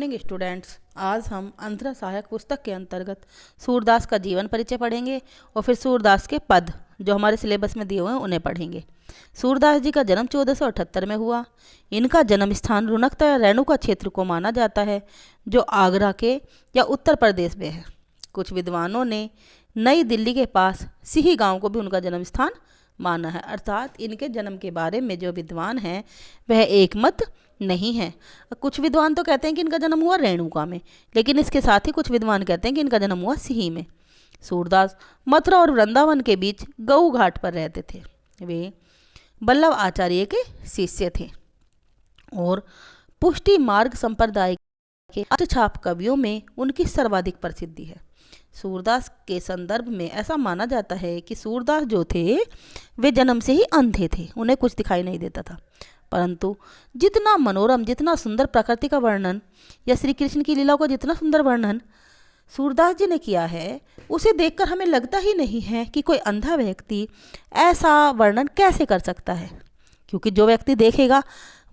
Morning students, आज हम अंतरंग सहायक पुस्तक के अंतर्गत सूरदास का जीवन परिचय पढ़ेंगे और फिर सूरदास के पद जो हमारे सिलेबस में दिए हुए हैं उन्हें पढ़ेंगे। सूरदास जी का जन्म 1478 में हुआ। इनका जन्म स्थान रुनकता या रेणुका क्षेत्र को माना जाता है जो आगरा के या उत्तर प्रदेश में है। कुछ विद्वानों ने नई दिल्ली के पास सिही गांव को भी उनका जन्म स्थान माना है, अर्थात इनके जन्म के बारे में जो विद्वान हैं वह एक मत नहीं है। कुछ विद्वान तो कहते हैं कि इनका जन्म हुआ रेणुका में, लेकिन इसके साथ ही कुछ विद्वान कहते हैं कि इनका जन्म हुआ सिही में। सूरदास मथुरा और वृंदावन के बीच गऊ घाट पर रहते थे। वे बल्लभ आचार्य के शिष्य थे और पुष्टि मार्ग संप्रदाय के अष्टछाप कवियों में उनकी सर्वाधिक प्रसिद्धि है। सूरदास के संदर्भ में ऐसा माना जाता है कि सूरदास जो थे वे जन्म से ही अंधे थे, उन्हें कुछ दिखाई नहीं देता था, परंतु जितना मनोरम, जितना सुंदर प्रकृति का वर्णन या श्री कृष्ण की लीलाओं का जितना सुंदर वर्णन सूरदास जी ने किया है, उसे देखकर हमें लगता ही नहीं है कि कोई अंधा व्यक्ति ऐसा वर्णन कैसे कर सकता है, क्योंकि जो व्यक्ति देखेगा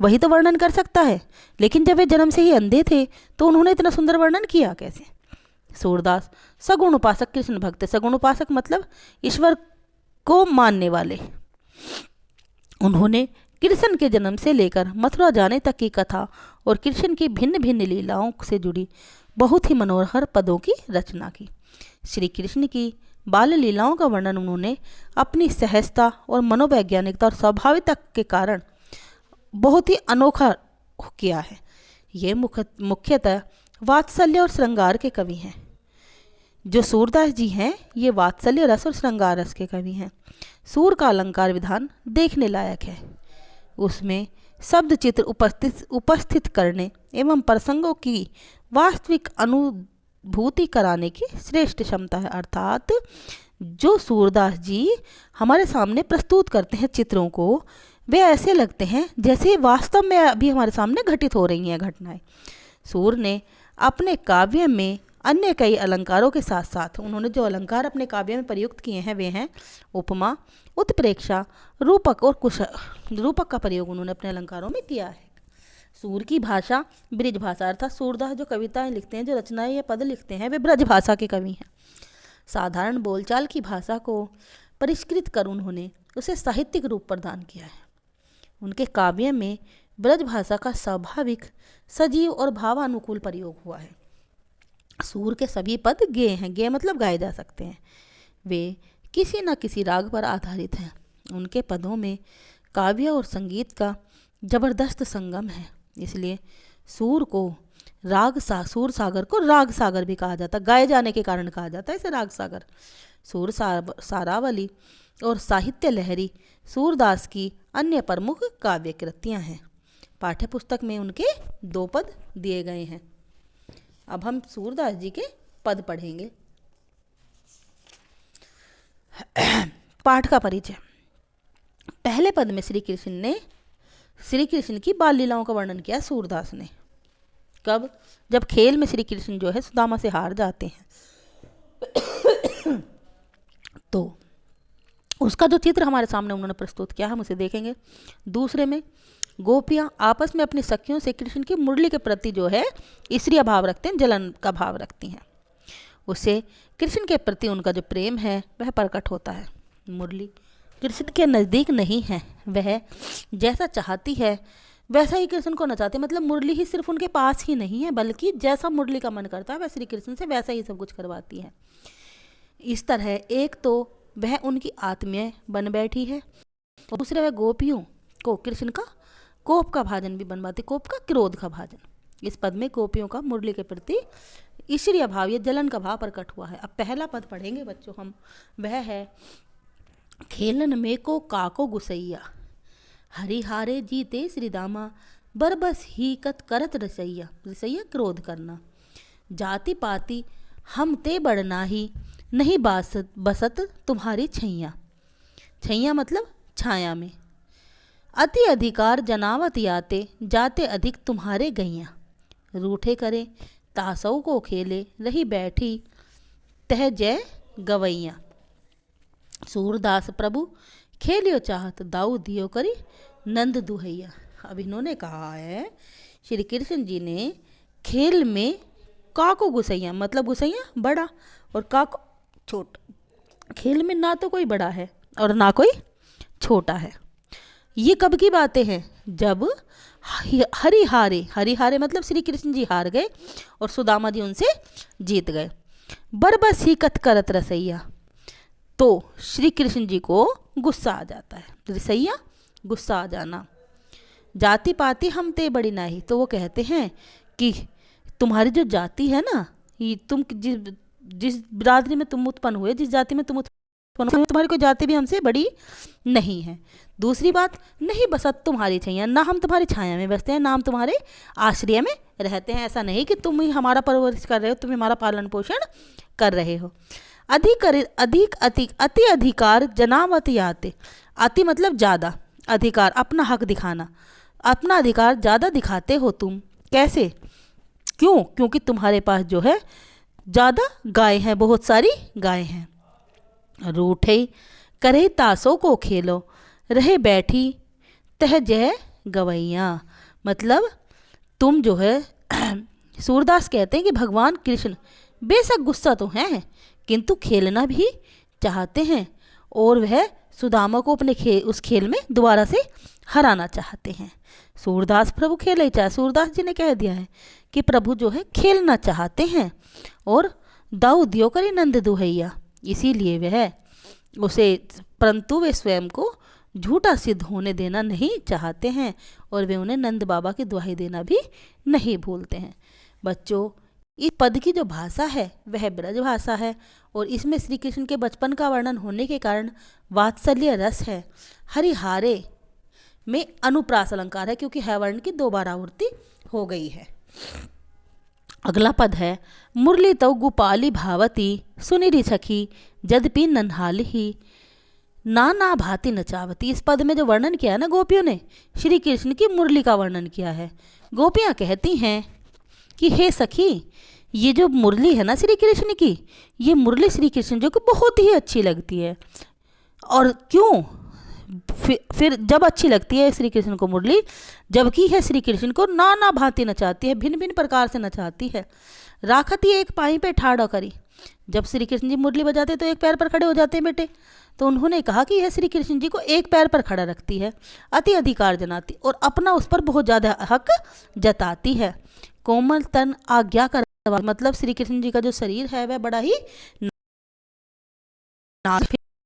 वही तो वर्णन कर सकता है। लेकिन जब वे जन्म से ही अंधे थे तो उन्होंने इतना सुंदर वर्णन किया कैसे? सूरदास सगुण उपासक कृष्ण भक्त। सगुण उपासक मतलब ईश्वर को मानने वाले। उन्होंने कृष्ण के जन्म से लेकर मथुरा जाने तक की कथा और कृष्ण की भिन्न भिन्न लीलाओं से जुड़ी बहुत ही मनोहर पदों की रचना की। श्री कृष्ण की बाल लीलाओं का वर्णन उन्होंने अपनी सहजता और मनोवैज्ञानिकता और स्वाभाविकता के कारण बहुत ही अनोखा किया है। ये मुख्यतः वात्सल्य और श्रृंगार के कवि हैं। जो सूरदास जी हैं ये वात्सल्य रस और श्रृंगार रस के कवि हैं। सूर का अलंकार विधान देखने लायक है। उसमें शब्द चित्र उपस्थित करने एवं प्रसंगों की वास्तविक अनुभूति कराने की श्रेष्ठ क्षमता है, अर्थात जो सूरदास जी हमारे सामने प्रस्तुत करते हैं चित्रों को, वे ऐसे लगते हैं जैसे वास्तव में अभी हमारे सामने घटित हो रही हैं घटनाएं। सूर ने अपने काव्य में अन्य कई अलंकारों के साथ साथ उन्होंने जो अलंकार अपने काव्य में प्रयुक्त किए हैं वे हैं उपमा, उत्प्रेक्षा, रूपक और कुश। रूपक का प्रयोग उन्होंने अपने अलंकारों में किया है। सूर की भाषा ब्रज भाषा, अर्थात सूरदास जो कविताएं लिखते हैं, जो रचनाएं या पद लिखते हैं, वे ब्रज भाषा के कवि हैं। साधारण बोलचाल की भाषा को परिष्कृत कर उन्होंने उसे साहित्यिक रूप प्रदान किया है। उनके काव्य में ब्रज भाषा का स्वाभाविक, सजीव और भावानुकूल प्रयोग हुआ है। सूर के सभी पद गेय हैं। गेय मतलब गाए जा सकते हैं। वे किसी न किसी राग पर आधारित हैं। उनके पदों में काव्य और संगीत का जबरदस्त संगम है, इसलिए सूर सागर को राग सागर भी कहा जाता है। गाए जाने के कारण कहा जाता है इसे राग सागर। सूर सारावली और साहित्य लहरी सूरदास की अन्य प्रमुख काव्य कृतियाँ हैं। पाठ्य पुस्तक में उनके 2 पद दिए गए हैं। अब हम सूरदास जी के पद पढ़ेंगे। पाठ का परिचय। पहले पद में श्री कृष्ण की बाल लीलाओं का वर्णन किया सूरदास ने। कब? जब खेल में श्री कृष्ण जो है सुदामा से हार जाते हैं तो उसका जो चित्र हमारे सामने उन्होंने प्रस्तुत किया हम उसे देखेंगे। दूसरे में गोपियाँ आपस में अपनी सखियों से कृष्ण की मुरली के प्रति जो है ईर्ष्या भाव रखते हैं, जलन का भाव रखती हैं। उससे कृष्ण के प्रति उनका जो प्रेम है वह प्रकट होता है। मुरली कृष्ण के नज़दीक नहीं है, वह जैसा चाहती है वैसा ही कृष्ण को नचाते। मतलब मुरली ही सिर्फ उनके पास ही नहीं है, बल्कि जैसा मुरली का मन करता है वह श्री कृष्ण से वैसा ही सब कुछ करवाती है। इस तरह एक तो वह उनकी आत्मीय बन बैठी है और दूसरे वह गोपियों को कृष्ण का कोप का भाजन भी बनवाती, कोप का क्रोध का भाजन। इस पद में गोपियों का मुरली के प्रति ईर्ष्या भाव या जलन का भाव प्रकट हुआ है। अब पहला पद पढ़ेंगे बच्चों हम, वह है खेलन में को काको गुसैया, हरिहारे जीते श्री दामा, बरबस ही कत करत रसैया। रसैया क्रोध करना। जाति पाति हम ते बढ़ना ही, नहीं बसत तुम्हारी छैया। छैया मतलब छाया में। अति अधिकार जनावत याते, जाते अधिक तुम्हारे गैया। रूठे करे तासौ को खेले, रही बैठी तह जय गवैया। सूरदास प्रभु खेलियो चाहत, दाऊ दियो करी नंद दुहैया। अब इन्होंने कहा है, श्री कृष्ण जी ने खेल में का को गुसैया, मतलब गुसैया बड़ा और का को छोटा। खेल में ना तो कोई बड़ा है और ना कोई छोटा है। ये कब की बातें हैं? जब हरि हारे मतलब श्री कृष्ण जी हार गए और सुदामा जी उनसे जीत गए। बरबस ही कत करत रसैया, तो श्री कृष्ण जी को गुस्सा आ जाता है। रसैया गुस्सा आ जाना। जाति पाति हम ते बड़ी नाही, तो वो कहते हैं कि तुम्हारी जो जाति है ना, ये तुम जिस बिरादरी में तुम उत्पन्न हुए, जिस जाति में तुम उत्पन्न हुए, तुम्हारी कोई जाति भी हमसे बड़ी नहीं है। दूसरी बात, नहीं बसत तुम्हारी छैया, ना हम तुम्हारी छाया में बसते हैं, ना हम तुम्हारे आश्रय में रहते हैं। ऐसा नहीं कि तुम ही हमारा परवरिश कर रहे हो, तुम हमारा पालन पोषण कर रहे हो। अधिक अति अधिकार जनावत आते। अति मतलब ज़्यादा, अधिकार अपना हक दिखाना, अपना अधिकार ज़्यादा दिखाते हो तुम। कैसे? क्यों? क्योंकि तुम्हारे पास जो है ज़्यादा गाय हैं, बहुत सारी गाय हैं। रूठे करे तासों को खेलो, रहे बैठी तह जय गवैया, मतलब तुम जो है सूरदास कहते हैं कि भगवान कृष्ण बेशक गुस्सा तो हैं, किंतु खेलना भी चाहते हैं और वह सुदामा को अपने उस खेल में दोबारा से हराना चाहते हैं। सूरदास प्रभु खेले चाहे, सूरदास जी ने कह दिया है कि प्रभु जो है खेलना चाहते हैं और दाऊ दियो करी नंद दुहैया, इसीलिए वह उसे, परंतु वे स्वयं को झूठा सिद्ध होने देना नहीं चाहते हैं और वे उन्हें नंद बाबा की दुहाई देना भी नहीं भूलते हैं। बच्चों, इस पद की जो भाषा है वह ब्रज भाषा है और इसमें श्री कृष्ण के बचपन का वर्णन होने के कारण वात्सल्य रस है। हरिहारे में अनुप्रास अलंकार है क्योंकि है वर्ण की 2 बार आवृत्ति हो गई है। अगला पद है मुरली तव गोपाली भावती, सुनिरी सखी जदपि नन्हाली ही, नाना भांति नचावती। इस पद में जो वर्णन किया है ना गोपियों ने, श्री कृष्ण की मुरली का वर्णन किया है। गोपियाँ कहती हैं कि हे सखी, ये जो मुरली है ना श्री कृष्ण की, ये मुरली श्री कृष्ण जो कि बहुत ही अच्छी लगती है। और क्यों? फिर जब अच्छी लगती है श्री कृष्ण को मुरली, जबकि है श्री कृष्ण को नाना भांति नचाती है, भिन्न भिन्न प्रकार से नचाती है। राखती एक पाई पे ठाड़ा करी, जब श्री कृष्ण जी मुरली बजाते तो एक पैर पर खड़े हो जाते हैं बेटे, तो उन्होंने कहा कि यह श्री कृष्ण जी को एक पैर पर खड़ा रखती है, अति अधिकार जनाती और अपना उस पर बहुत ज़्यादा हक जताती है। कोमल तन आज्ञा कर, मतलब श्री कृष्ण जी का जो शरीर है वह बड़ा ही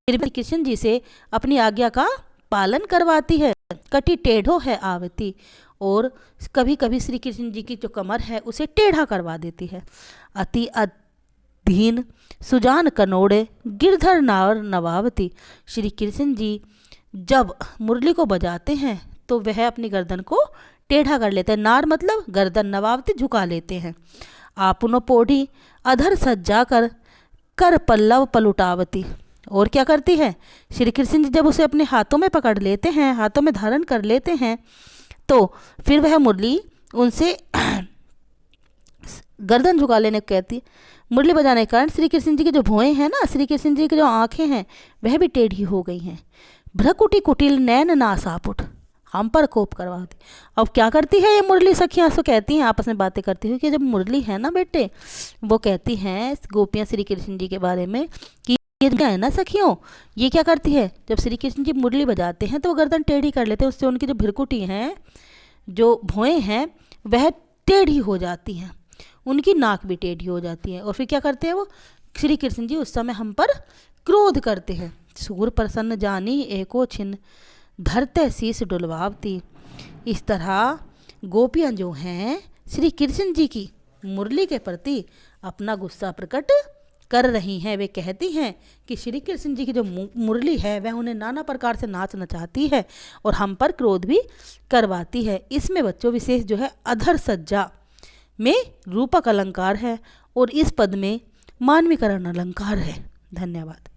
फिर भी कृष्ण जी से अपनी आज्ञा का पालन करवाती है। कटी टेढ़ो है आवती, और कभी कभी श्री कृष्ण जी की जो कमर है उसे टेढ़ा करवा देती है। अति अधीन सुजान कनोड़े गिरधर नार नवावती, श्री कृष्ण जी जब मुरली को बजाते हैं तो वह अपनी गर्दन को टेढ़ा कर लेते हैं। नार मतलब गर्दन, नवावती झुका लेते हैं। आपुनो पोढ़ी अधर सज्जा कर पल्लव पलुटावती, और क्या करती है श्री कृष्ण जी जब उसे अपने हाथों में पकड़ लेते हैं, हाथों में धारण कर लेते हैं, तो फिर वह मुरली उनसे गर्दन झुका लेने को कहती है। मुरली बजाने के कारण श्री कृष्ण जी के जो भौएं हैं ना, श्री कृष्ण जी की जो आंखें हैं वह भी टेढ़ी हो गई हैं। भ्रकुटी कुटिल नैन नासापुट, हम पर कोप करवाती। अब क्या करती है ये मुरली सखियाँ, सो कहती हैं आपस में बातें करती हुई कि जब मुरली है ना बेटे, वो कहती हैं गोपियाँ श्री कृष्ण जी के बारे में कि ये है ना सखियों, ये क्या करती है, जब श्री कृष्ण जी मुरली बजाते हैं तो वो गर्दन टेढ़ी कर लेते हैं, उससे उनकी जो भिरकुटी हैं, जो भौएं हैं वह टेढ़ी हो जाती हैं, उनकी नाक भी टेढ़ी हो जाती है। और फिर क्या करते हैं वो श्री कृष्ण जी, उस समय हम पर क्रोध करते हैं। सूर प्रसन्न जानी एको छिन धरते शीस डुलवावती। इस तरह गोपियाँ जो हैं श्री कृष्ण जी की मुरली के प्रति अपना गुस्सा प्रकट कर रही हैं। वे कहती हैं कि श्री कृष्ण जी की जो मुरली है वह उन्हें नाना प्रकार से नाच नचाती है और हम पर क्रोध भी करवाती है। इसमें बच्चों विशेष जो है अधर सज्जा में रूपक अलंकार है और इस पद में मानवीकरण अलंकार है। धन्यवाद।